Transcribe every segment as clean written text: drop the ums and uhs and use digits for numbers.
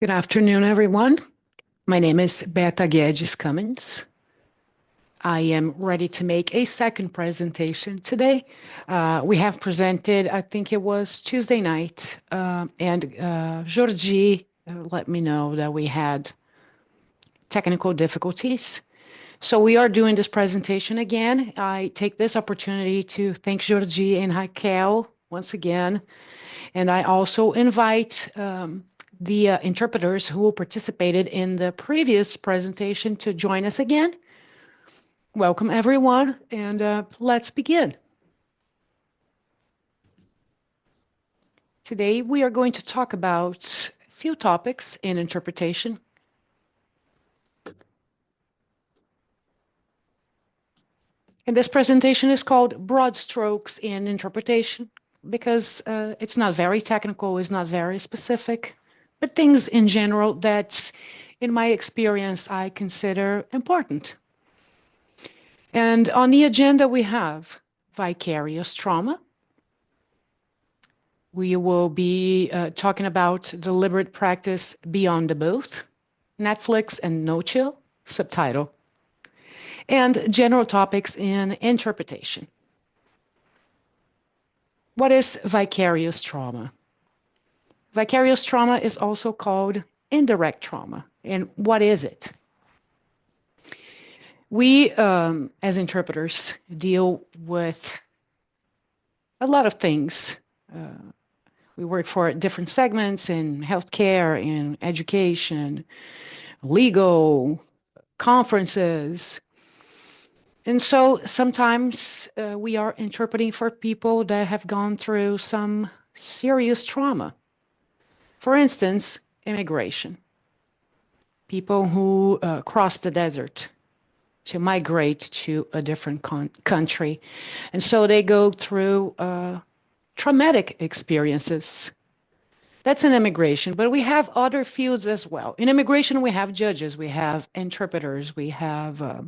Good afternoon, everyone. My name is Guedes Cummins. I am ready to make a second presentation today. We have presented, I think it was Tuesday night, and Georgie let me know that we had technical difficulties. So we are doing this presentation again. I take this opportunity to thank Georgie and Raquel once again. And I also invite the interpreters who participated in the previous presentation to join us again. Welcome, everyone, and let's begin. Today, we are going to talk about a few topics in interpretation. And this presentation is called Broad Strokes in Interpretation because it's not very technical, it's not very specific, but things in general that, in my experience, I consider important. And on the agenda, we have vicarious trauma. We will be talking about deliberate practice beyond the both, Netflix and no chill, subtitle, and general topics in interpretation. What is vicarious trauma? Vicarious trauma is also called indirect trauma. And what is it? We, as interpreters, deal with a lot of things. We work for different segments in healthcare, in education, legal, conferences. And so sometimes we are interpreting for people that have gone through some serious trauma. For instance, immigration. People who cross the desert to migrate to a different country. And so they go through traumatic experiences. That's in immigration, but we have other fields as well. In immigration, we have judges, we have interpreters, we have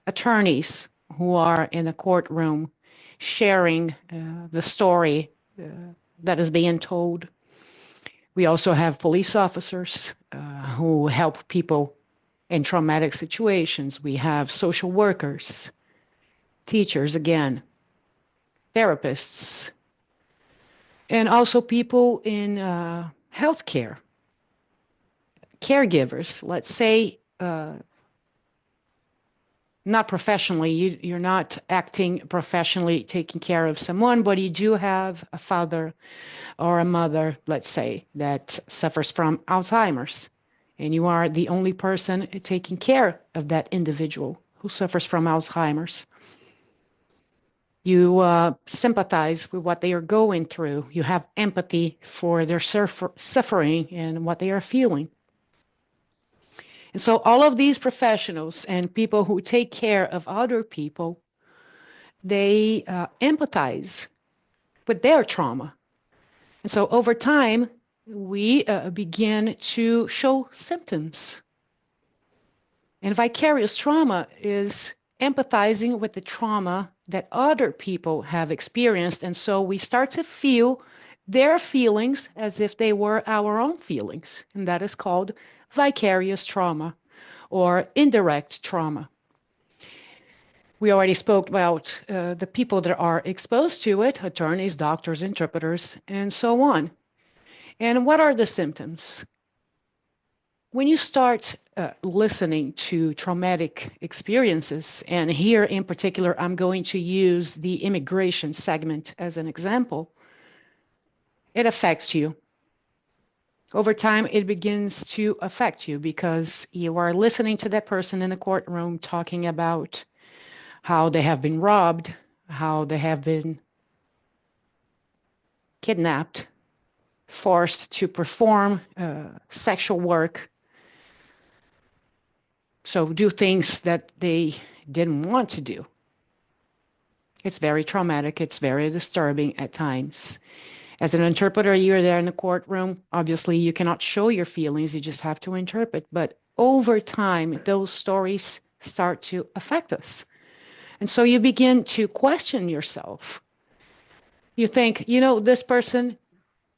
attorneys who are in a courtroom sharing the story that is being told. We also have police officers who help people in traumatic situations. We have social workers, teachers again, therapists, and also people in healthcare, caregivers. Let's say not professionally, you're not acting professionally taking care of someone, but you do have a father or a mother, let's say, that suffers from Alzheimer's, and you are the only person taking care of that individual who suffers from Alzheimer's. You sympathize with what they are going through. You have empathy for their suffering and what they are feeling. And so all of these professionals and people who take care of other people, they empathize with their trauma. And so over time, we begin to show symptoms. And vicarious trauma is empathizing with the trauma that other people have experienced. And so we start to feel their feelings as if they were our own feelings. And that is called vicarious trauma or indirect trauma. We already spoke about the people that are exposed to it, attorneys, doctors, interpreters, and so on. And what are the symptoms? When you start listening to traumatic experiences, and here in particular, I'm going to use the immigration segment as an example, it affects you. Over time, it begins to affect you because you are listening to that person in the courtroom talking about how they have been robbed, how they have been kidnapped, forced to perform sexual work. So do things that they didn't want to do. It's very traumatic. It's very disturbing at times. As an interpreter, you're there in the courtroom. Obviously, you cannot show your feelings. You just have to interpret. But over time, those stories start to affect us. And so you begin to question yourself. You think, you know, this person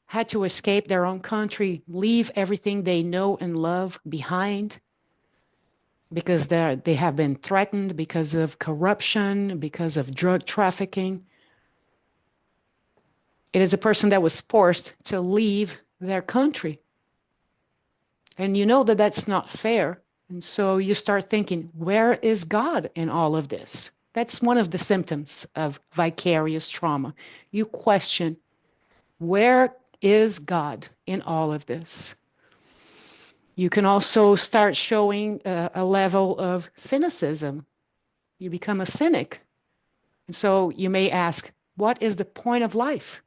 had to escape their own country, leave everything they know and love behind because they have been threatened because of corruption, because of drug trafficking. It is a person that was forced to leave their country. And you know that that's not fair. And so you start thinking, where is God in all of this? That's one of the symptoms of vicarious trauma. You question, where is God in all of this? You can also start showing a level of cynicism. You become a cynic. And so you may ask, what is the point of life?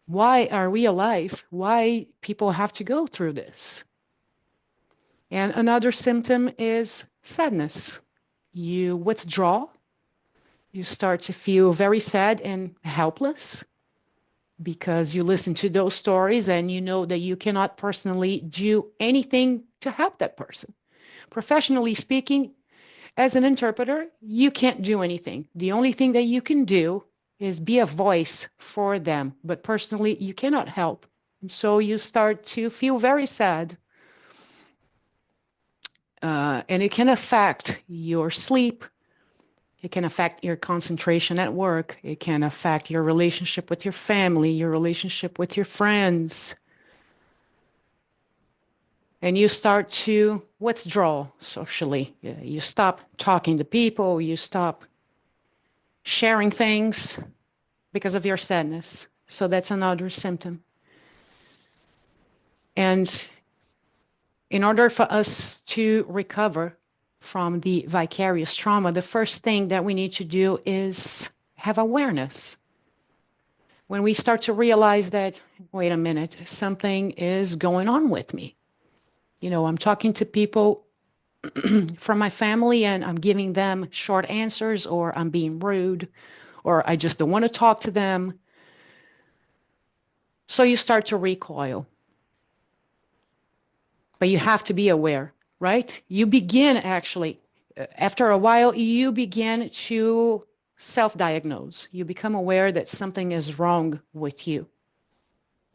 Why are we alive? Why people have to go through this? And another symptom is sadness. You withdraw. You start to feel very sad and helpless because you listen to those stories and you know that you cannot personally do anything to help that person. Professionally speaking, as an interpreter, you can't do anything. The only thing that you can do is be a voice for them, but personally, you cannot help. And so you start to feel very sad. And it can affect your sleep. It can affect your concentration at work. It can affect your relationship with your family, your relationship with your friends. And you start to withdraw socially. You stop talking to people. You stop sharing things because of your sadness. So that's another symptom. And in order for us to recover from the vicarious trauma, the first thing that we need to do is have awareness. When we start to realize that, wait a minute, something is going on with me. You know, I'm talking to people from my family and I'm giving them short answers, or I'm being rude, or I just don't want to talk to them. So you start to recoil. But you have to be aware, right? You begin actually, after a while, you begin to self-diagnose. You become aware that something is wrong with you,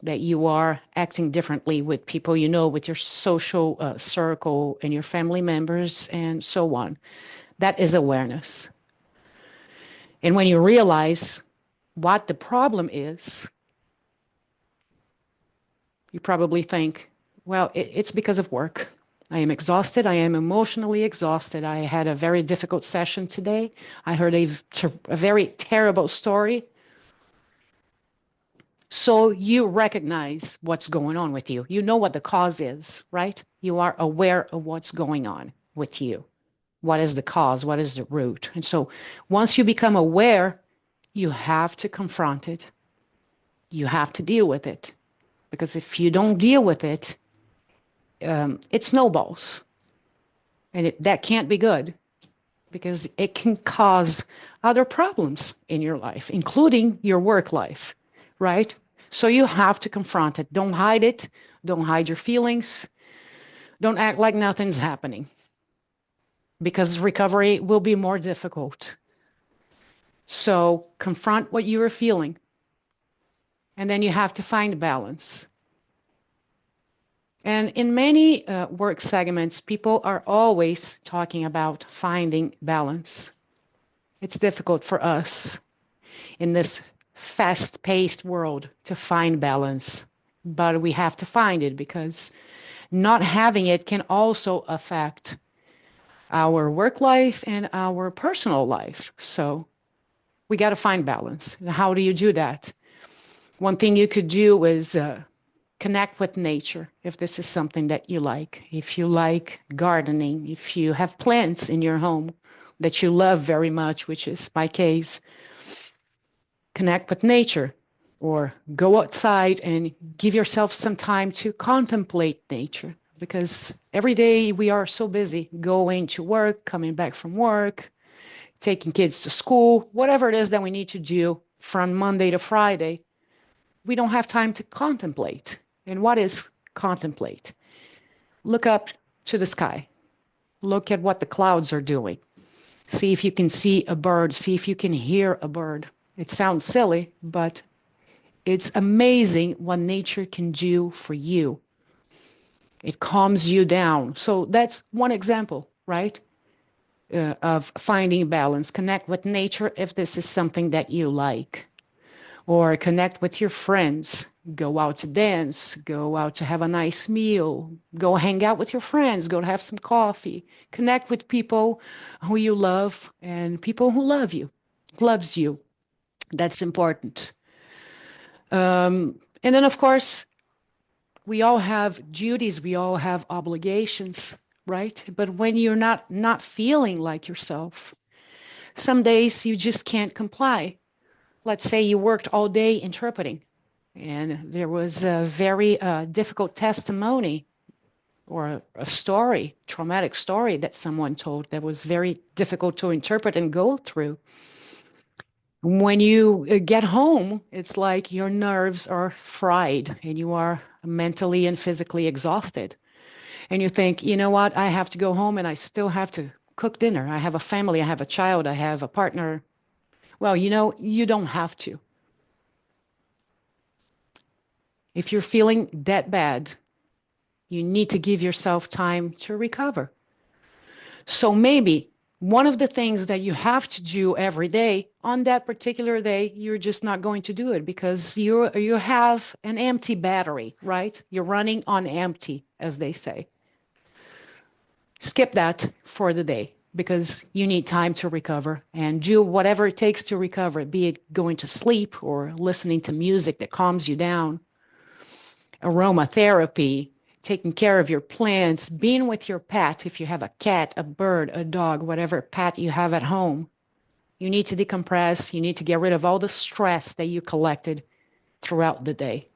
that you are acting differently with people you know, with your social circle and your family members and so on. That is awareness. And when you realize what the problem is, you probably think, well, it's because of work. I am exhausted. I am emotionally exhausted. I had a very difficult session today. I heard a very terrible story. So you recognize what's going on with you. You know what the cause is, right? You are aware of what's going on with you. What is the cause? What is the root? And so once you become aware, you have to confront it. You have to deal with it. Because if you don't deal with it, it snowballs. And that can't be good, because it can cause other problems in your life, including your work life, right? So you have to confront it. Don't hide it. Don't hide your feelings. Don't act like nothing's happening, because recovery will be more difficult. So confront what you are feeling. And then you have to find balance. And in many work segments, people are always talking about finding balance. It's difficult for us in this fast-paced world to find balance, but we have to find it, because not having it can also affect our work life and our personal life. So we got to find balance. How do you do that? One thing you could do is connect with nature, if this is something that you like. If you like gardening, if you have plants in your home that you love very much, which is my case, connect with nature, or go outside and give yourself some time to contemplate nature, because every day we are so busy going to work, coming back from work, taking kids to school, whatever it is that we need to do from Monday to Friday. We don't have time to contemplate. And what is contemplate? Look up to the sky. Look at what the clouds are doing. See if you can see a bird. See if you can hear a bird. It sounds silly, but It's amazing what nature can do for you. It calms you down. So that's one example, right? Of finding balance. Connect with nature if this is something that you like. Or connect with your friends. Go out to dance. Go out to have a nice meal. Go hang out with your friends. Go to have some coffee. Connect with people who you love and people who loves you. That's important. And then, of course, we all have duties. We all have obligations, right? But when you're not feeling like yourself, some days you just can't comply. Let's say you worked all day interpreting, and there was a very difficult testimony or a story, traumatic story that someone told that was very difficult to interpret and go through. When you get home, it's like your nerves are fried and you are mentally and physically exhausted. And you think, you know what, I have to go home and I still have to cook dinner. I have a family, I have a child, I have a partner. Well, you don't have to. If you're feeling that bad, you need to give yourself time to recover. So maybe one of the things that you have to do every day, on that particular day, you're just not going to do it because you have an empty battery, right? You're running on empty, as they say. Skip that for the day because you need time to recover and do whatever it takes to recover, be it going to sleep or listening to music that calms you down, aromatherapy, taking care of your plants, being with your pet. If you have a cat, a bird, a dog, whatever pet you have at home, you need to decompress. You need to get rid of all the stress that you collected throughout the day.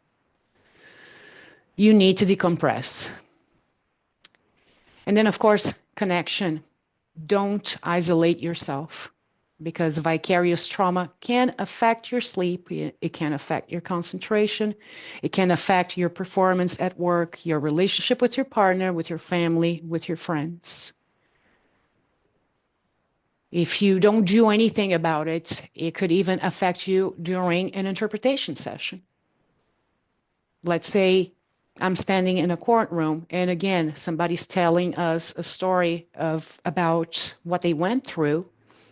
You need to decompress. And then, of course, connection. Don't isolate yourself because vicarious trauma can affect your sleep. It can affect your concentration. It can affect your performance at work, your relationship with your partner, with your family, with your friends. If you don't do anything about it, it could even affect you during an interpretation session. Let's say I'm standing in a courtroom and again, somebody's telling us a story about what they went through,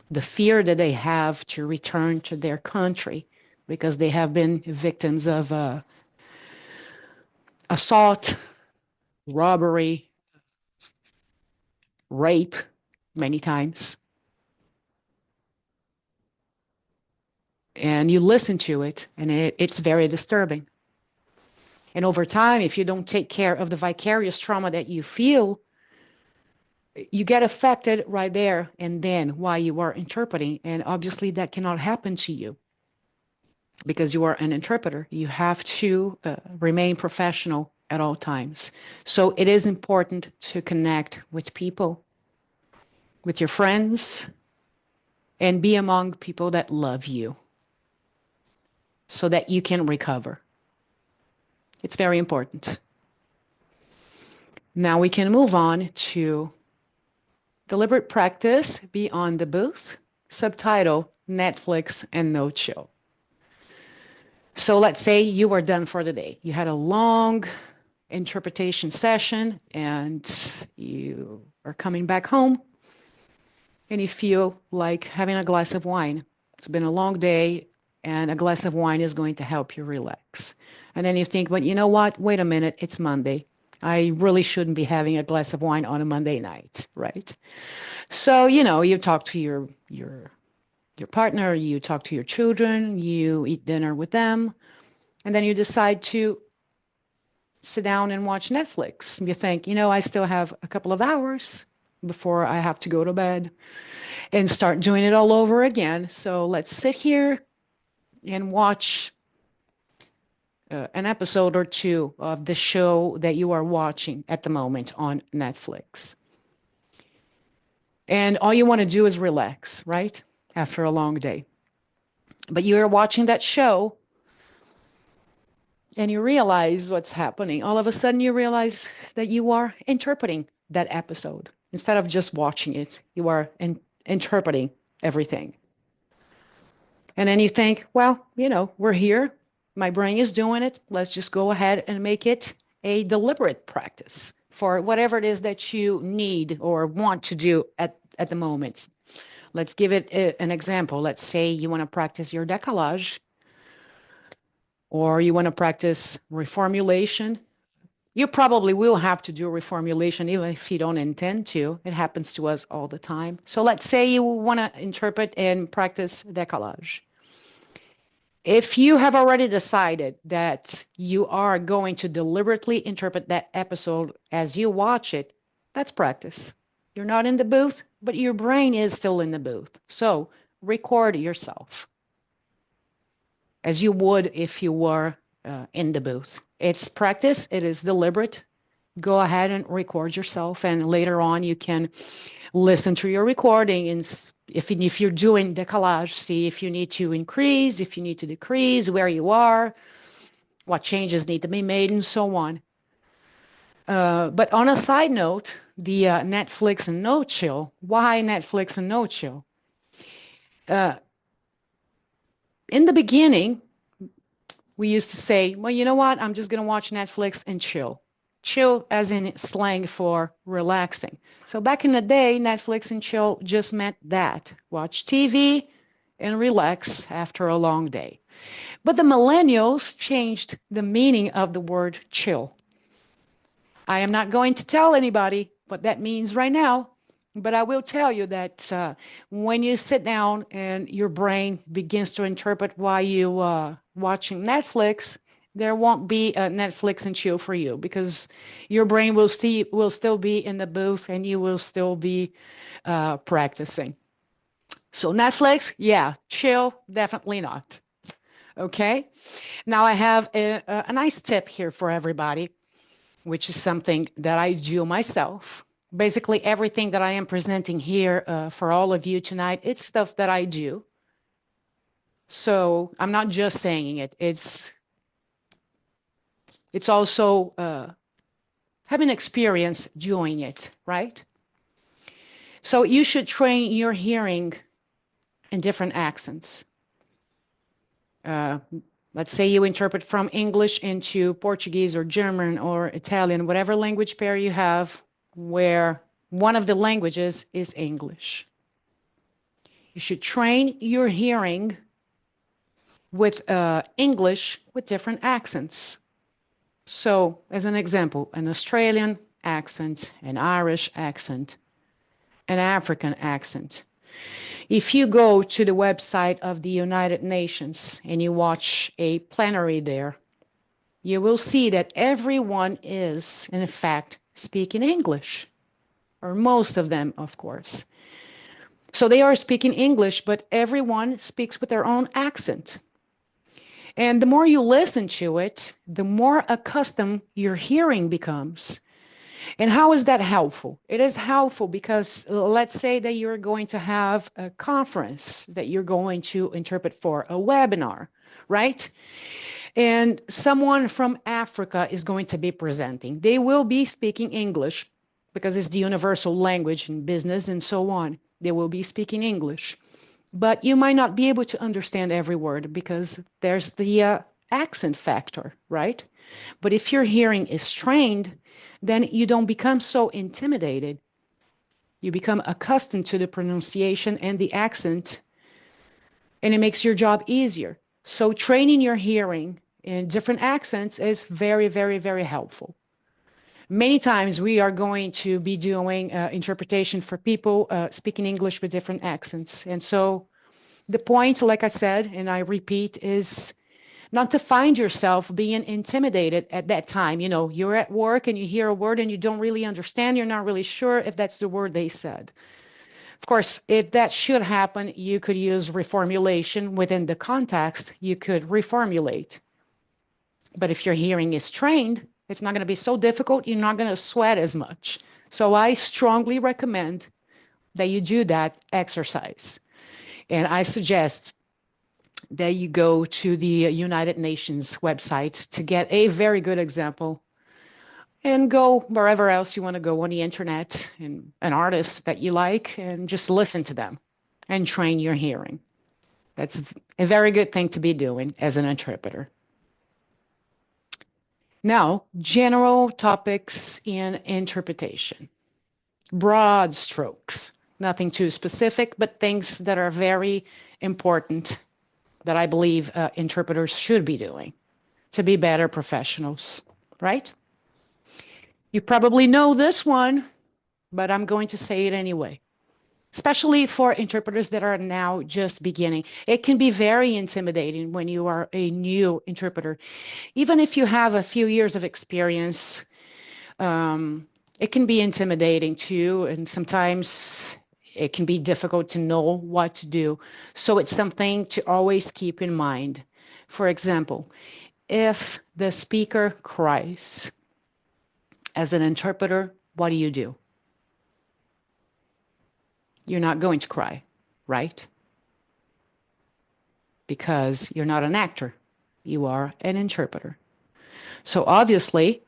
the fear that they have to return to their country because they have been victims of assault, robbery, rape many times. And you listen to it and it's very disturbing. And over time, if you don't take care of the vicarious trauma that you feel, you get affected right there and then while you are interpreting. And obviously that cannot happen to you because you are an interpreter. You have to remain professional at all times. So it is important to connect with people, with your friends, and be among people that love you so that you can recover. It's very important. Now we can move on to deliberate practice beyond the booth, subtitle, Netflix and no chill. So let's say you are done for the day. You had a long interpretation session and you are coming back home and you feel like having a glass of wine. It's been a long day and a glass of wine is going to help you relax. And then you think, but you know what? Wait a minute, it's Monday. I really shouldn't be having a glass of wine on a Monday night, right? So, you talk to your partner, you talk to your children, you eat dinner with them, and then you decide to sit down and watch Netflix. You think, I still have a couple of hours before I have to go to bed and start doing it all over again. So let's sit here and watch an episode or two of the show that you are watching at the moment on Netflix. And all you want to do is relax, right? After a long day. But you're watching that show and you realize what's happening. All of a sudden you realize that you are interpreting that episode. Instead of just watching it, you are interpreting everything. And then you think, well, we're here. My brain is doing it. Let's just go ahead and make it a deliberate practice for whatever it is that you need or want to do at the moment. Let's give it an example. Let's say you want to practice your décollage, or you want to practice reformulation. You probably will have to do reformulation even if you don't intend to. It happens to us all the time. So let's say you want to interpret and practice décollage. If you have already decided that you are going to deliberately interpret that episode as you watch it, that's practice. You're not in the booth, but your brain is still in the booth. So record yourself as you would if you were in the booth. It's practice. It is deliberate. Go ahead and record yourself, and later on you can listen to your recording, and if you're doing décollage, see if you need to increase, if you need to decrease, where you are, what changes need to be made, and so on. But on a side note, the Netflix and no chill. Why Netflix and no chill? In the beginning, we used to say, well, you know what? I'm just going to watch Netflix and chill. Chill as in slang for relaxing. So back in the day, Netflix and chill just meant that. Watch TV and relax after a long day. But the millennials changed the meaning of the word chill. I am not going to tell anybody what that means right now, but I will tell you that when you sit down and your brain begins to interpret why you watching Netflix, there won't be a Netflix and chill for you, because your brain will still be in the booth and you will still be practicing. So Netflix, yeah. Chill, definitely not. Okay. Now I have a nice tip here for everybody, which is something that I do myself. Basically, everything that I am presenting here for all of you tonight, it's stuff that I do. So I'm not just saying it. It's also having experience doing it, right? So you should train your hearing in different accents. Let's say you interpret from English into Portuguese or German or Italian, whatever language pair you have, where one of the languages is English. You should train your hearing with English with different accents. So, as an example, an Australian accent, an Irish accent, an African accent. If you go to the website of the United Nations and you watch a plenary there, you will see that everyone is, in fact, speaking English, or most of them, of course. So they are speaking English, but everyone speaks with their own accent. And the more you listen to it, the more accustomed your hearing becomes. And how is that helpful? It is helpful because let's say that you're going to have a conference that you're going to interpret for, a webinar, right? And someone from Africa is going to be presenting. They will be speaking English because it's the universal language in business and so on. They will be speaking English. But you might not be able to understand every word because there's the accent factor, right? But if your hearing is trained, then you don't become so intimidated. You become accustomed to the pronunciation and the accent, and it makes your job easier. So training your hearing in different accents is very, very, very helpful. Many times we are going to be doing interpretation for people speaking English with different accents. And so the point, like I said, and I repeat, is not to find yourself being intimidated at that time. You know, you're at work and you hear a word and you don't really understand. You're not really sure if that's the word they said. Of course, if that should happen, you could use reformulation within the context. You could reformulate. But if your hearing is trained, it's not going to be so difficult. You're not going to sweat as much. So I strongly recommend that you do that exercise. And I suggest that you go to the United Nations website to get a very good example, and go wherever else you want to go on the internet and an artist that you like and just listen to them and train your hearing. That's a very good thing to be doing as an interpreter. Now, general topics in interpretation. Broad strokes, nothing too specific, but things that are very important that I believe interpreters should be doing to be better professionals, right? You probably know this one, but I'm going to say it anyway. Especially for interpreters that are now just beginning. It can be very intimidating when you are a new interpreter. Even if you have a few years of experience, it can be intimidating too, and sometimes it can be difficult to know what to do. So it's something to always keep in mind. For example, if the speaker cries, as an interpreter, what do? You're not going to cry, right? Because you're not an actor. You are an interpreter. So obviously,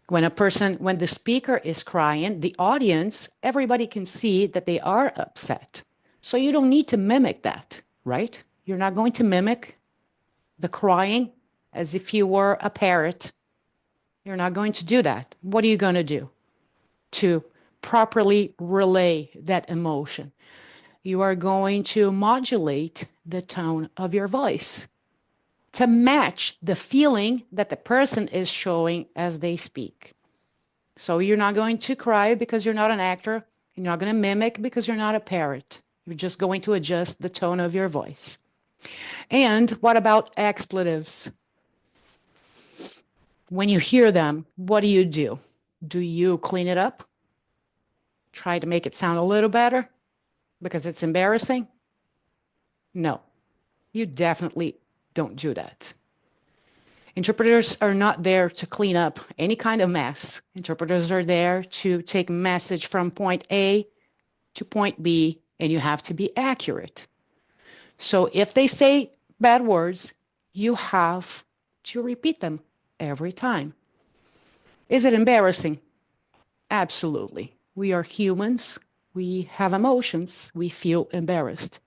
when the speaker is crying, the audience, everybody can see that they are upset. So you don't need to mimic that, right? You're not going to mimic the crying as if you were a parrot. You're not going to do that. What are you going to do to properly relay that emotion? You are going to modulate the tone of your voice to match the feeling that the person is showing as they speak. So you're not going to cry because you're not an actor. You're not going to mimic because you're not a parrot. You're just going to adjust the tone of your voice. And what about expletives? When you hear them, what do? Do you clean it up? Try to make it sound a little better because it's embarrassing? No, you definitely don't do that. Interpreters are not there to clean up any kind of mess. Interpreters are there to take message from point A to point B, and you have to be accurate. So if they say bad words, you have to repeat them every time. Is it embarrassing? Absolutely. We are humans. We have emotions. We feel embarrassed.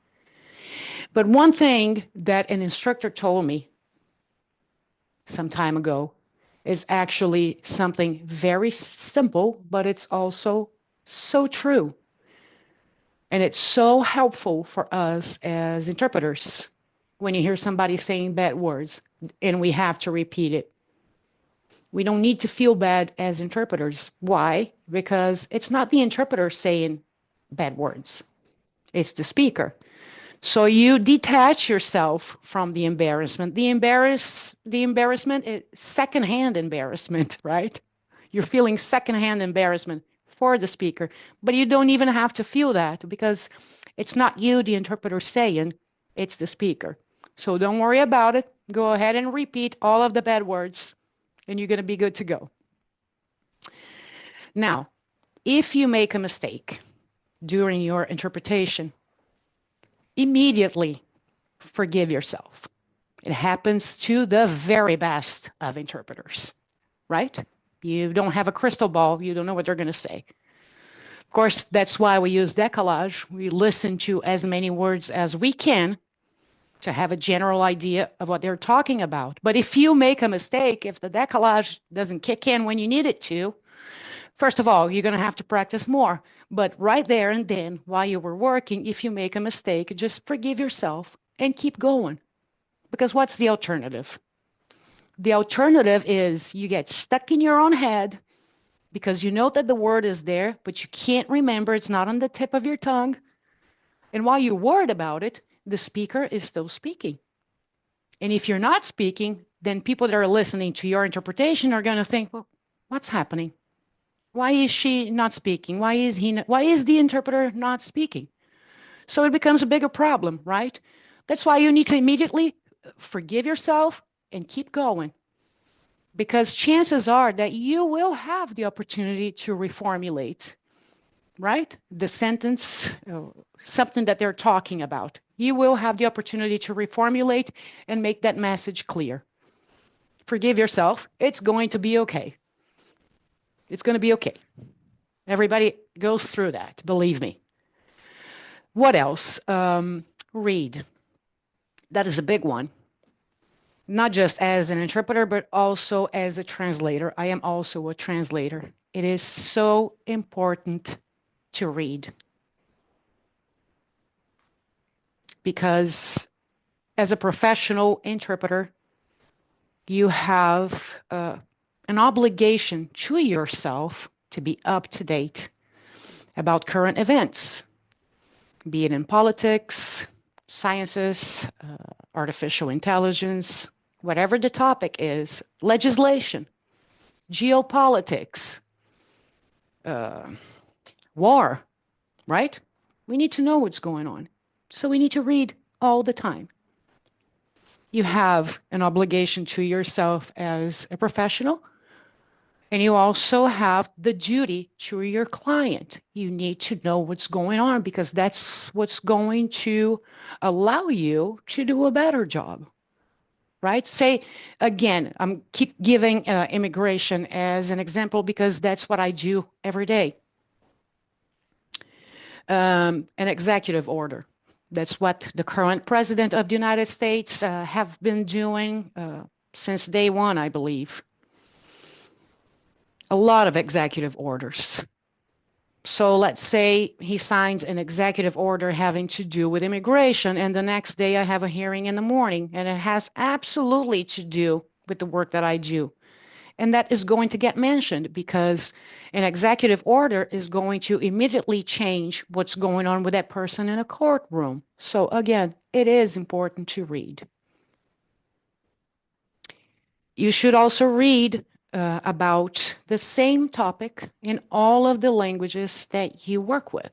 But one thing that an instructor told me some time ago is actually something very simple, but it's also so true. And it's so helpful for us as interpreters when you hear somebody saying bad words and we have to repeat it. We don't need to feel bad as interpreters. Why? Because it's not the interpreter saying bad words. It's the speaker. So you detach yourself from the embarrassment. The embarrassment is secondhand embarrassment, right? You're feeling secondhand embarrassment for the speaker, but you don't even have to feel that because it's not you, the interpreter, saying, it's the speaker. So don't worry about it. Go ahead and repeat all of the bad words, and you're going to be good to go. Now, if you make a mistake during your interpretation, immediately forgive yourself. It happens to the very best of interpreters, right? You don't have a crystal ball. You don't know what they're going to say. Of course, that's why we use décollage. We listen to as many words as we can to have a general idea of what they're talking about. But if you make a mistake, if the décollage doesn't kick in when you need it to, first of all, you're going to have to practice more. But right there and then, while you were working, if you make a mistake, just forgive yourself and keep going. Because what's the alternative? The alternative is you get stuck in your own head because you know that the word is there, but you can't remember. It's not on the tip of your tongue. And while you're worried about it, the speaker is still speaking. And if you're not speaking, then people that are listening to your interpretation are going to think, well, what's happening? Why is she not speaking? Why is the interpreter not speaking? So it becomes a bigger problem, right? That's why you need to immediately forgive yourself and keep going. Because chances are that you will have the opportunity to reformulate, right? The sentence, something that they're talking about. You will have the opportunity to reformulate and make that message clear. Forgive yourself. It's going to be okay. It's going to be okay. Everybody goes through that, believe me. What else? Read. That is a big one. not just as an interpreter, but also as a translator. I am also a translator. It is so important to read, because as a professional interpreter, you have an obligation to yourself to be up to date about current events, be it in politics, sciences, artificial intelligence, whatever the topic is, legislation, geopolitics, war, right? We need to know what's going on. So we need to read all the time. You have an obligation to yourself as a professional, and you also have the duty to your client. You need to know what's going on, because that's what's going to allow you to do a better job, right? Say, again, I'm keep giving immigration as an example because that's what I do every day. An executive order. That's what the current president of the United States have been doing since day one, I believe. A lot of executive orders. So let's say he signs an executive order having to do with immigration, and the next day I have a hearing in the morning, and it has absolutely to do with the work that I do. And that is going to get mentioned because an executive order is going to immediately change what's going on with that person in a courtroom. So again, it is important to read. You should also read about the same topic in all of the languages that you work with.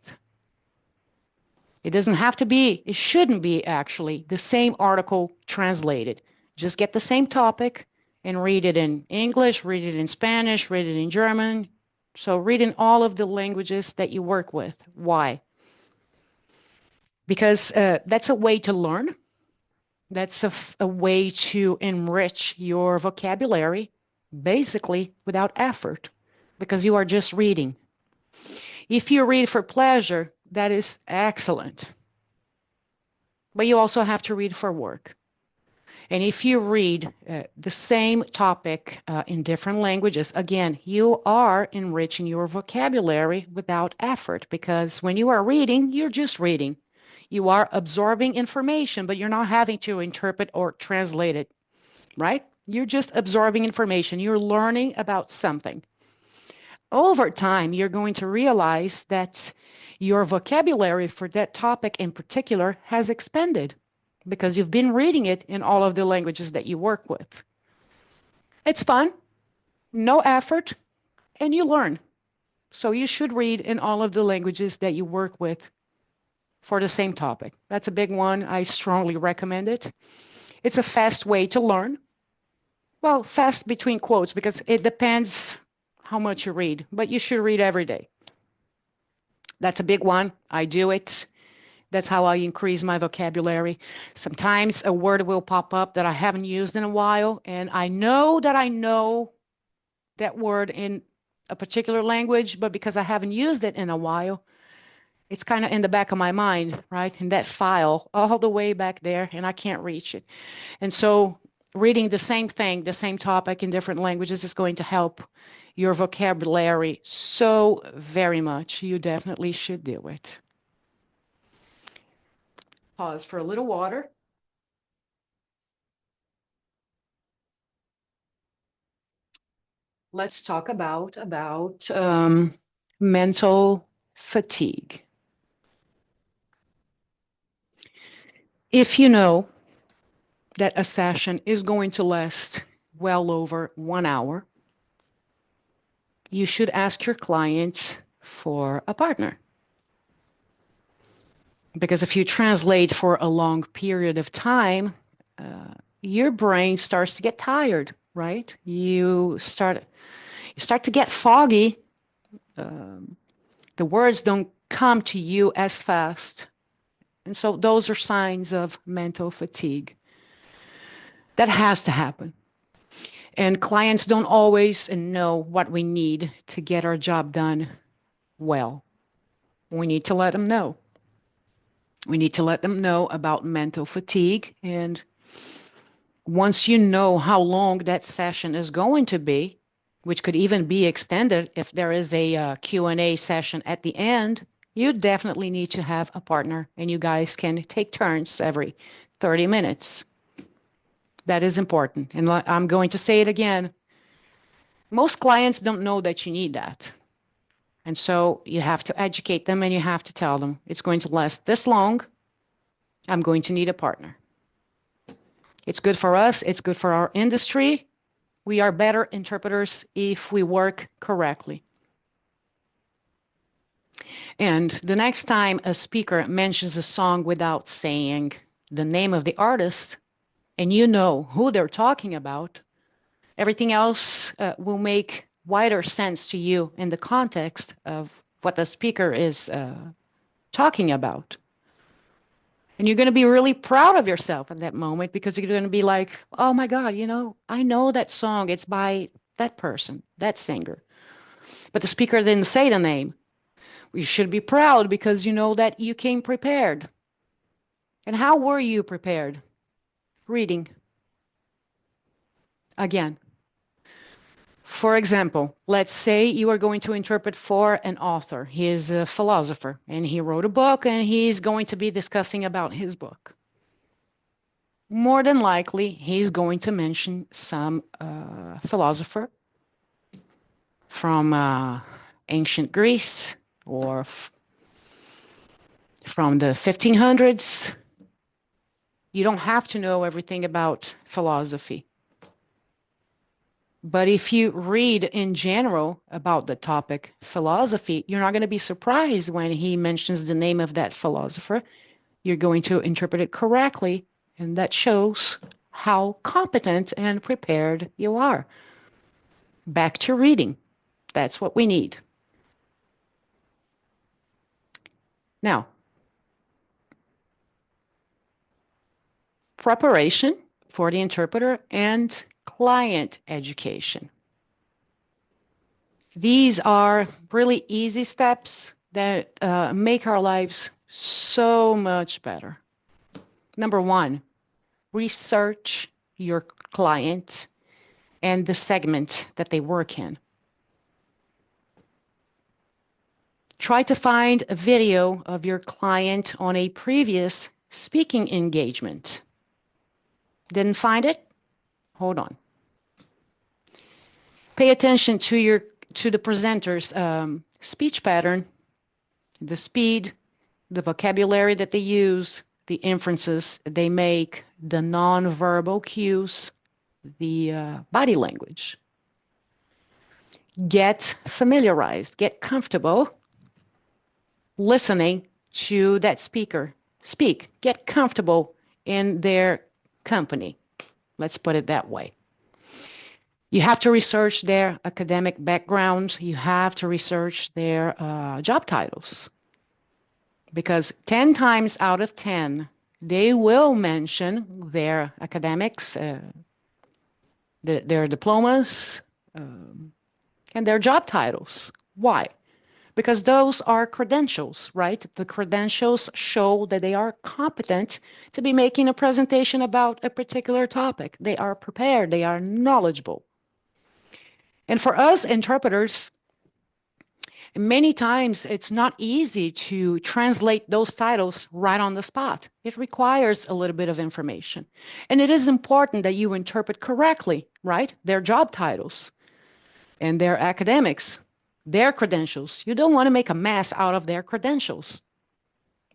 It doesn't have to be, it shouldn't be actually, the same article translated. Just get the same topic and read it in English, read it in Spanish, read it in German. So read in all of the languages that you work with. Why? Because that's a way to learn. That's a way to enrich your vocabulary, basically without effort, because you are just reading. If you read for pleasure, that is excellent. But you also have to read for work. And if you read the same topic in different languages, again, you are enriching your vocabulary without effort, because when you are reading, you're just reading. You are absorbing information, but you're not having to interpret or translate it, right? You're just absorbing information. You're learning about something. Over time, you're going to realize that your vocabulary for that topic in particular has expanded because you've been reading it in all of the languages that you work with. It's fun, no effort, and you learn. So you should read in all of the languages that you work with for the same topic. That's a big one. I strongly recommend it. It's a fast way to learn. Well, fast between quotes, because it depends how much you read, but you should read every day. That's a big one. I do it. That's how I increase my vocabulary. Sometimes a word will pop up that I haven't used in a while, and I know that word in a particular language, but because I haven't used it in a while, it's kind of in the back of my mind, right? In that file, all the way back there, and I can't reach it. And so reading the same thing, the same topic in different languages is going to help your vocabulary so very much. You definitely should do it. Pause for a little water. Let's talk about mental fatigue. If you know that a session is going to last well over 1 hour, you should ask your clients for a partner. Because if you translate for a long period of time, your brain starts to get tired, right? You start to get foggy. The words don't come to you as fast. And so those are signs of mental fatigue. That has to happen. And clients don't always know what we need to get our job done well. We need to let them know. We need to let them know about mental fatigue and Once you know how long that session is going to be, which could even be extended if there is a Q&A session at the end, you definitely need to have a partner, and you guys can take turns every 30 minutes. That is important. And I'm going to say it again. Most clients don't know that you need that. And so you have to educate them, and you have to tell them it's going to last this long. I'm going to need a partner. It's good for us. It's good for our industry. We are better interpreters if we work correctly. And the next time a speaker mentions a song without saying the name of the artist, and you know who they're talking about, everything else will make wider sense to you in the context of what the speaker is talking about. And you're going to be really proud of yourself in that moment, because you're going to be like, oh my God, you know, I know that song. It's by that person, that singer. But the speaker didn't say the name. You should be proud because you know that you came prepared. And how were you prepared? Reading. Again. For example, let's say you are going to interpret for an author. He is a philosopher, and he wrote a book, and he's going to be discussing about his book. More than likely, he's going to mention some philosopher from ancient Greece or from the 1500s. You don't have to know everything about philosophy. But if you read in general about the topic philosophy, you're not going to be surprised when he mentions the name of that philosopher. You're going to interpret it correctly, and that shows how competent and prepared you are. Back to reading. That's what we need. Now, preparation for the interpreter and client education. These are really easy steps that make our lives so much better. Number one, research your client and the segment that they work in. Try to find a video of your client on a previous speaking engagement. Didn't find it? Hold on. Pay attention to the presenter's speech pattern, the speed, the vocabulary that they use, the inferences they make, the nonverbal cues, the body language. Get familiarized, get comfortable listening to that speaker speak. Get comfortable in their company. Let's put it that way. You have to research their academic background. You have to research their job titles. Because 10 times out of 10, they will mention their academics, their diplomas, and their job titles. Why? Because those are credentials, right? The credentials show that they are competent to be making a presentation about a particular topic. They are prepared. They are knowledgeable. And for us interpreters, many times it's not easy to translate those titles right on the spot. It requires a little bit of information. And it is important that you interpret correctly, right? Their job titles and their academics, their credentials. You don't want to make a mess out of their credentials,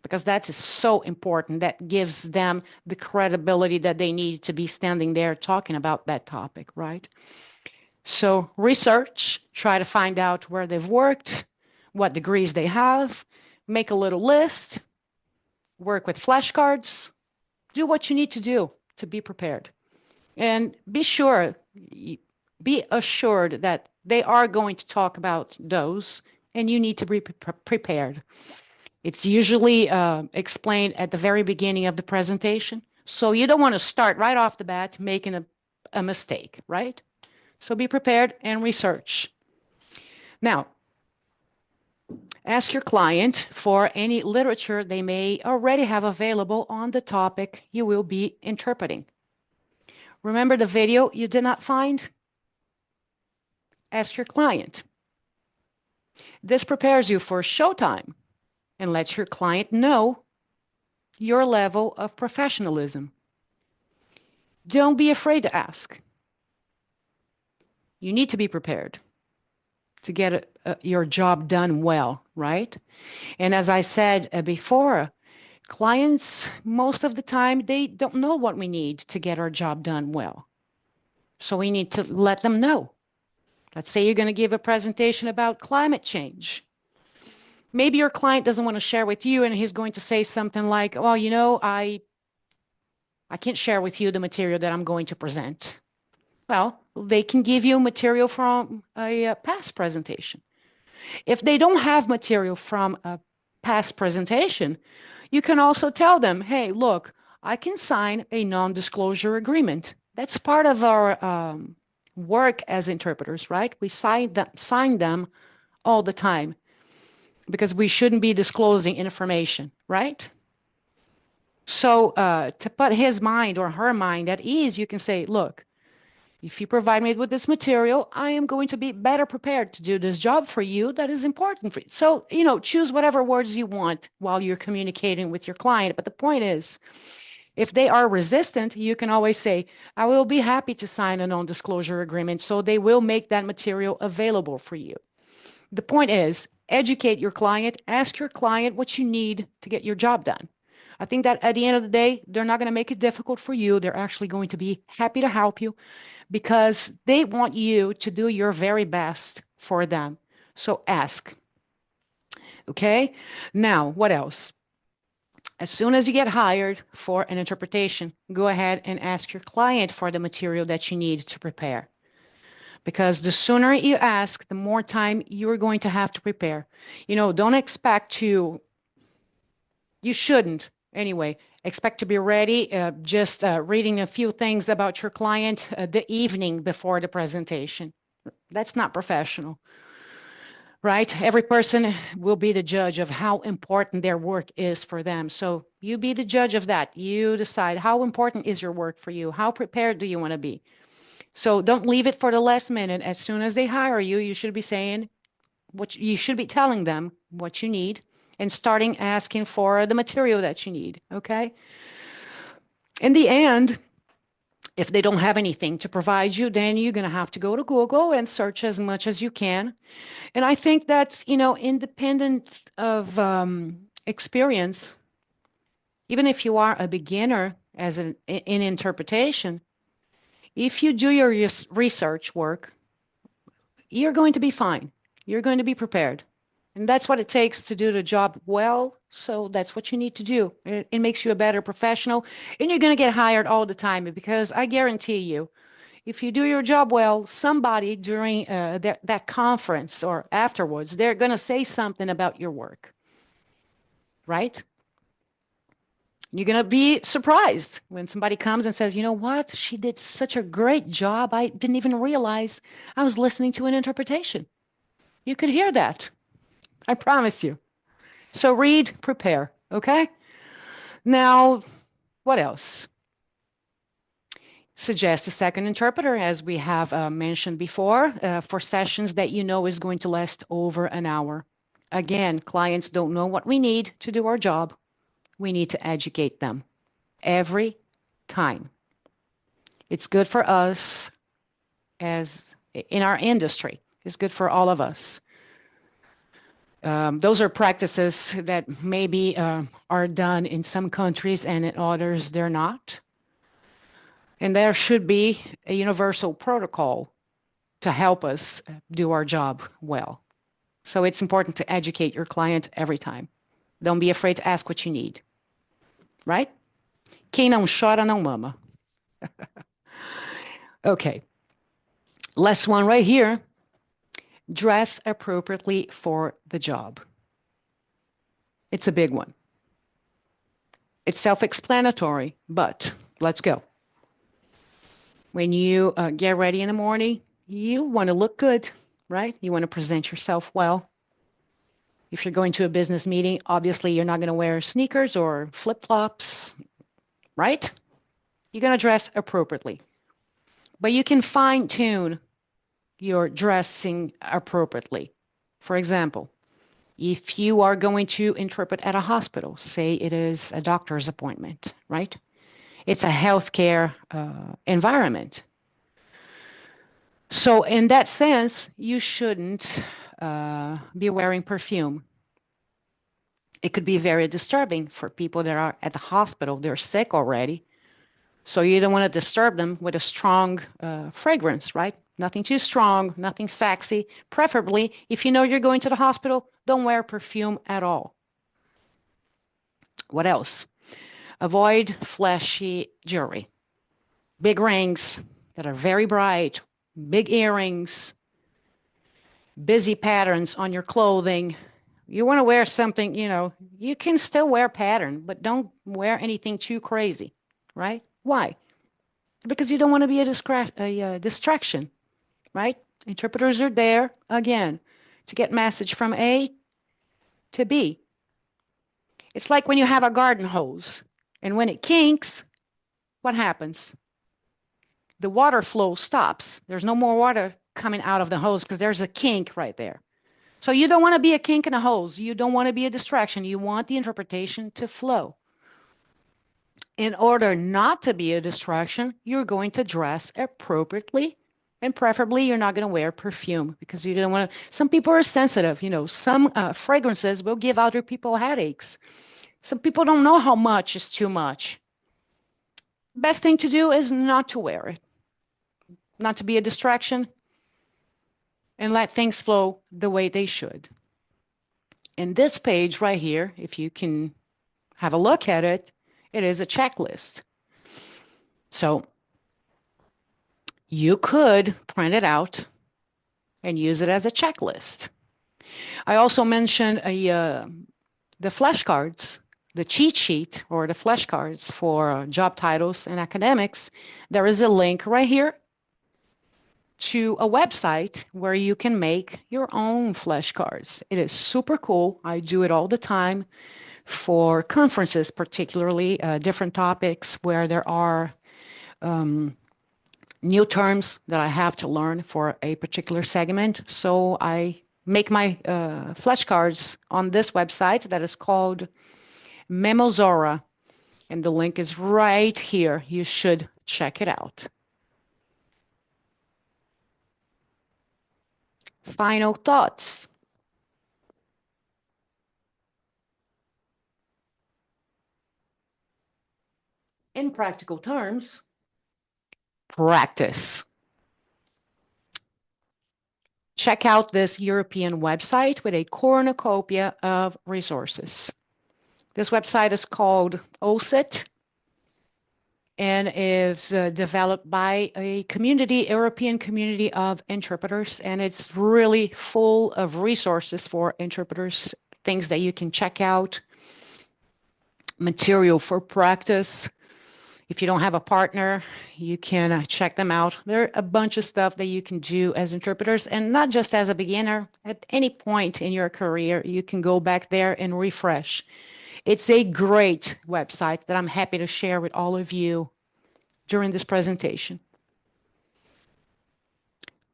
because that is so important. That gives them the credibility that they need to be standing there talking about that topic, right? So research, try to find out where they've worked, what degrees they have, make a little list, work with flashcards, do what you need to do to be prepared. And be assured that they are going to talk about those, and you need to be prepared. It's usually explained at the very beginning of the presentation, so you don't want to start right off the bat making a mistake, right? So be prepared and research. Now, ask your client for any literature they may already have available on the topic you will be interpreting. Remember the video you did not find? Ask your client. This prepares you for showtime and lets your client know your level of professionalism. Don't be afraid to ask. You need to be prepared to get your job done well, right? And as I said before, clients, most of the time, they don't know what we need to get our job done well. So we need to let them know. Let's say you're going to give a presentation about climate change. Maybe your client doesn't want to share with you, and he's going to say something like, well, you know, I can't share with you the material that I'm going to present. Well, they can give you material from a past presentation. If they don't have material from a past presentation, you can also tell them, hey, look, I can sign a non-disclosure agreement. That's part of our work as interpreters, right? We sign them all the time because we shouldn't be disclosing information, right? So to put his mind or her mind at ease, you can say, look, if you provide me with this material, I am going to be better prepared to do this job for you that is important for you. So, you know, choose whatever words you want while you're communicating with your client. But the point is, if they are resistant, you can always say, I will be happy to sign a non-disclosure agreement, so they will make that material available for you. The point is, educate your client, ask your client what you need to get your job done. I think that at the end of the day, they're not going to make it difficult for you. They're actually going to be happy to help you because they want you to do your very best for them. So ask. Okay? Now, what else? As soon as you get hired for an interpretation, go ahead and ask your client for the material that you need to prepare. Because the sooner you ask, the more time you're going to have to prepare. You know, don't expect to, you shouldn't anyway, expect to be ready just reading a few things about your client the evening before the presentation. That's not professional. Right? Every person will be the judge of how important their work is for them. So you be the judge of that. You decide how important is your work for you? How prepared do you want to be? So don't leave it for the last minute. As soon as they hire you, you should be saying what you should be telling them what you need and starting asking for the material that you need. Okay. In the end, if they don't have anything to provide you, then you're going to have to go to Google and search as much as you can. And I think that's, you know, independent of experience, even if you are a beginner as in interpretation, if you do your research work, you're going to be fine. You're going to be prepared. And that's what it takes to do the job well. So that's what you need to do. It makes you a better professional. And you're going to get hired all the time because I guarantee you, if you do your job well, somebody during that conference or afterwards, they're going to say something about your work. Right? You're going to be surprised when somebody comes and says, you know what? She did such a great job. I didn't even realize I was listening to an interpretation. You could hear that. I promise you. So read, prepare, okay? Now, what else? Suggest a second interpreter, as we have mentioned before, for sessions that you know is going to last over an hour. Again, clients don't know what we need to do our job. We need to educate them every time. It's good for us as in our industry. It's good for all of us. Those are practices that maybe are done in some countries and in others they're not. And there should be a universal protocol to help us do our job well. So it's important to educate your client every time. Don't be afraid to ask what you need. Right? Quem não chora não mama. Okay. Last one right here. Dress appropriately for the job. It's a big one. It's self-explanatory, but let's go. When you get ready in the morning, you want to look good, right? You want to present yourself well. If you're going to a business meeting, obviously you're not going to wear sneakers or flip-flops, right? You're going to dress appropriately. but you can fine tune your dressing appropriately. For example, if you are going to interpret at a hospital, say it is a doctor's appointment, right? It's a healthcare environment. So in that sense, you shouldn't be wearing perfume. It could be very disturbing for people that are at the hospital. They're sick already. So you don't want to disturb them with a strong fragrance, right? Nothing too strong, nothing sexy. Preferably, if you know you're going to the hospital, don't wear perfume at all. What else? Avoid flashy jewelry. Big rings that are very bright, big earrings, busy patterns on your clothing. You want to wear something, you can still wear pattern, but don't wear anything too crazy, right? Why? Because you don't want to be a distraction, right? Interpreters are there, again, to get message from A to B. It's like when you have a garden hose, and when it kinks, what happens? The water flow stops. There's no more water coming out of the hose because there's a kink right there. So you don't want to be a kink in a hose. You don't want to be a distraction. You want the interpretation to flow. In order not to be a distraction, you're going to dress appropriately, and preferably you're not going to wear perfume because you don't want to. Some people are sensitive. Some fragrances will give other people headaches. Some people don't know how much is too much. Best thing to do is not to wear it, not to be a distraction, and let things flow the way they should. In this page right here, if you can have a look at it, it is a checklist. So you could print it out and use it as a checklist. I also mentioned the flashcards, the cheat sheet or the flashcards for job titles and academics. There is a link right here to a website where you can make your own flashcards. It is super cool. I do it all the time for conferences, particularly different topics where there are new terms that I have to learn for a particular segment. So I make my flashcards on this website that is called Memozora, and the link is right here. You should check it out. Final thoughts. In practical terms, practice. Check out this European website with a cornucopia of resources. This website is called OSIT and is developed by a community, European community of interpreters, and it's really full of resources for interpreters, things that you can check out, material for practice. If you don't have a partner, you can check them out. There are a bunch of stuff that you can do as interpreters, and not just as a beginner. At any point in your career, you can go back there and refresh. It's a great website that I'm happy to share with all of you during this presentation.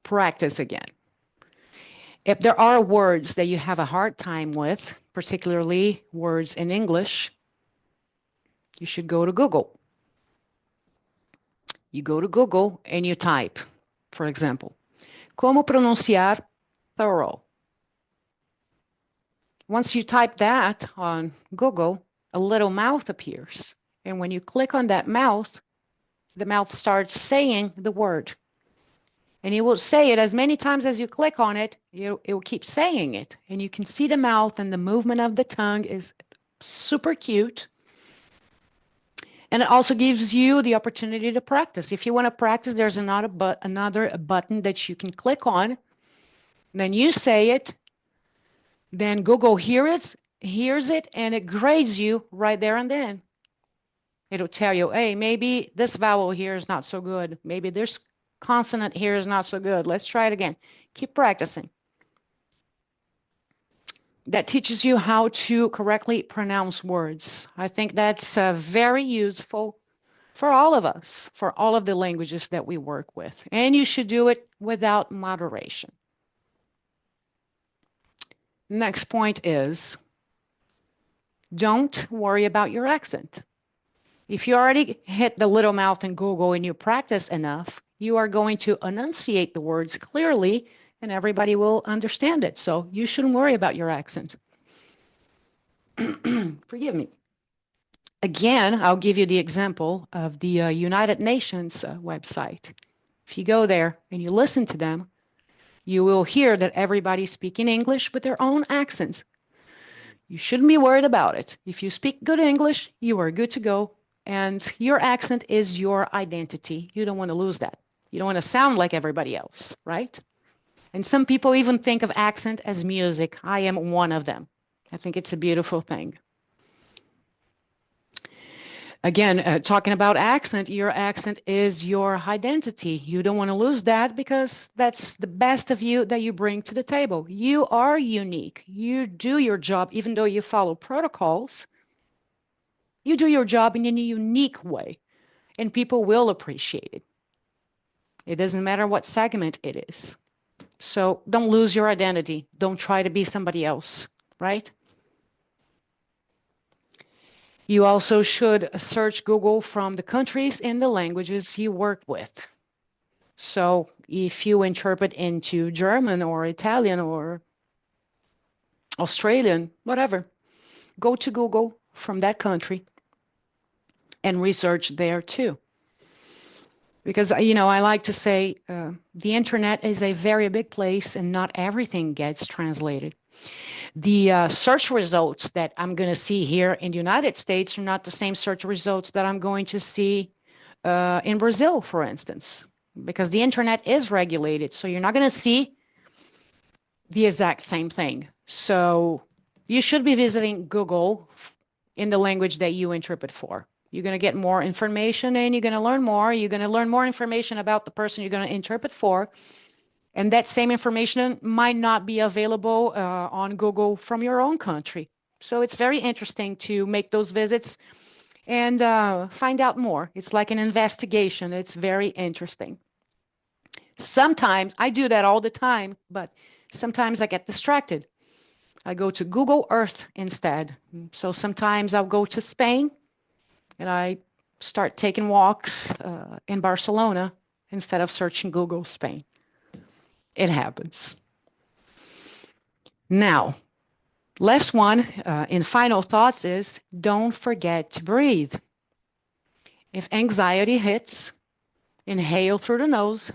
Practice again. If there are words that you have a hard time with, particularly words in English, you should go to Google. You go to Google and you type, for example, como pronunciar thorough. Once you type that on Google, a little mouth appears. And when you click on that mouth, the mouth starts saying the word. And it will say it as many times as you click on it, it will keep saying it. And you can see the mouth, and the movement of the tongue is super cute. And it also gives you the opportunity to practice. If you want to practice, there's another button that you can click on. Then you say it. Then Google hears it, and it grades you right there and then. It'll tell you, hey, maybe this vowel here is not so good. Maybe this consonant here is not so good. Let's try it again. Keep practicing. That teaches you how to correctly pronounce words. I think that's very useful for all of us, for all of the languages that we work with. And you should do it without moderation. Next point is, don't worry about your accent. If you already hit the little mouth in Google and you practice enough, you are going to enunciate the words clearly and everybody will understand it. So you shouldn't worry about your accent. Forgive me. Again, I'll give you the example of the United Nations website. If you go there and you listen to them, you will hear that everybody's speaking English with their own accents. You shouldn't be worried about it. If you speak good English, you are good to go. And your accent is your identity. You don't want to lose that. You don't want to sound like everybody else, right? And some people even think of accent as music. I am one of them. I think it's a beautiful thing. Again, talking about accent, your accent is your identity. You don't want to lose that because that's the best of you that you bring to the table. You are unique. You do your job, even though you follow protocols. You do your job in a unique way, and people will appreciate it. It doesn't matter what segment it is. So don't lose your identity. Don't try to be somebody else, right? You also should search Google from the countries and the languages you work with. So if you interpret into German or Italian or Australian, whatever, go to Google from that country and research there too. Because, you know, I like to say the internet is a very big place and not everything gets translated. The search results that I'm going to see here in the United States are not the same search results that I'm going to see in Brazil, for instance, because the internet is regulated. So you're not going to see the exact same thing. So you should be visiting Google in the language that you interpret for. You're going to get more information and you're going to learn more. You're going to learn more information about the person you're going to interpret for. And that same information might not be available on Google from your own country. So it's very interesting to make those visits and find out more. It's like an investigation. It's very interesting. Sometimes, I do that all the time, but sometimes I get distracted. I go to Google Earth instead. So sometimes I'll go to Spain and I start taking walks in Barcelona instead of searching Google Spain. It happens. Now, last one in final thoughts is don't forget to breathe. If anxiety hits, inhale through the nose,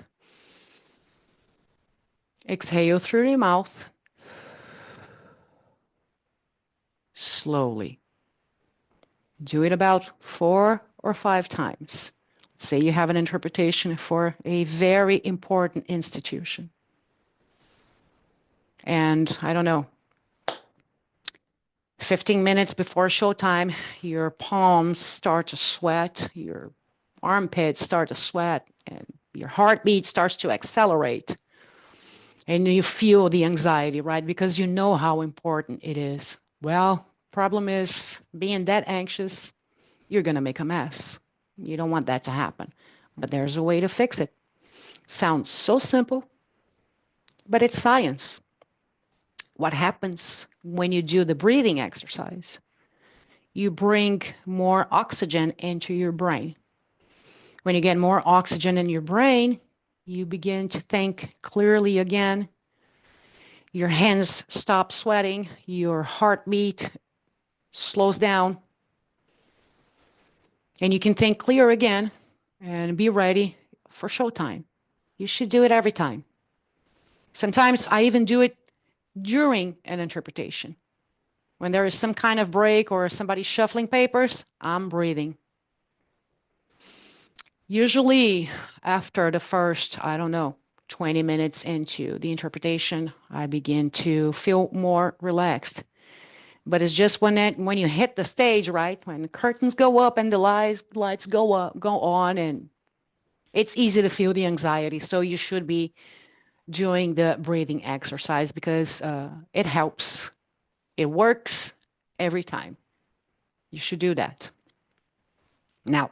exhale through the mouth, slowly. Do it about 4 or 5 times. Say you have an interpretation for a very important institution. And I don't know, 15 minutes before showtime, your palms start to sweat, your armpits start to sweat, and your heartbeat starts to accelerate. And you feel the anxiety, right? Because you know how important it is. Well, problem is being that anxious, you're going to make a mess. You don't want that to happen. But there's a way to fix it. Sounds so simple, but it's science. What happens when you do the breathing exercise? You bring more oxygen into your brain. When you get more oxygen in your brain, you begin to think clearly again. Your hands stop sweating. Your heartbeat slows down. And you can think clear again and be ready for showtime. You should do it every time. Sometimes I even do it during an interpretation. When there is some kind of break or somebody shuffling papers, I'm breathing. Usually after the first, 20 minutes into the interpretation, I begin to feel more relaxed. But it's just when you hit the stage, right? When the curtains go up and the lights go on, and it's easy to feel the anxiety. So you should be doing the breathing exercise because it helps. It works every time. You should do that. Now,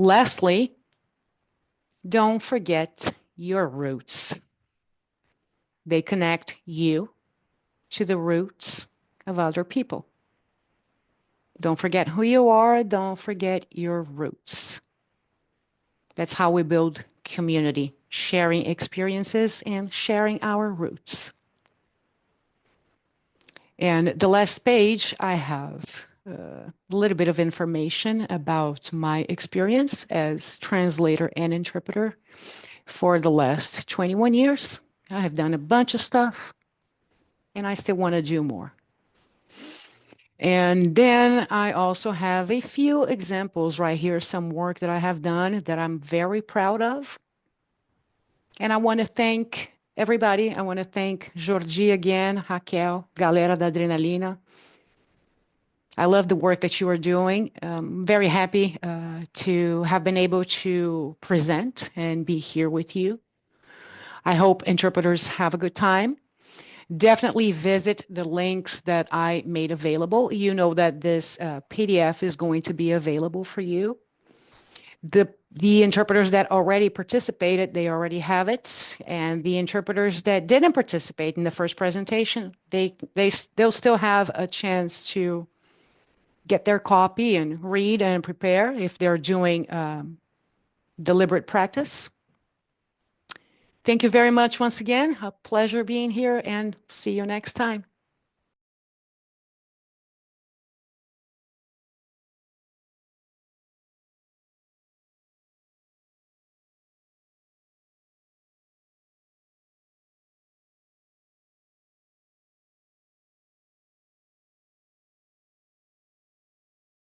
Lastly, don't forget your roots. They connect you to the roots of other people. Don't forget who you are. Don't forget your roots. That's how we build community, sharing experiences and sharing our roots. And the last page, I have a little bit of information about my experience as translator and interpreter for the last 21 years. I have done a bunch of stuff, and I still want to do more. And then I also have a few examples right here, some work that I have done that I'm very proud of. And I want to thank everybody. I want to thank Jordi again, Raquel, Galera da Adrenalina. I love the work that you are doing. Very happy to have been able to present and be here with you. I hope interpreters have a good time. Definitely visit the links that I made available. You know that this PDF is going to be available for you. The interpreters that already participated, they already have it. And the interpreters that didn't participate in the first presentation, they'll still have a chance to get their copy and read and prepare if they're doing deliberate practice. Thank you very much once again. A pleasure being here, and see you next time.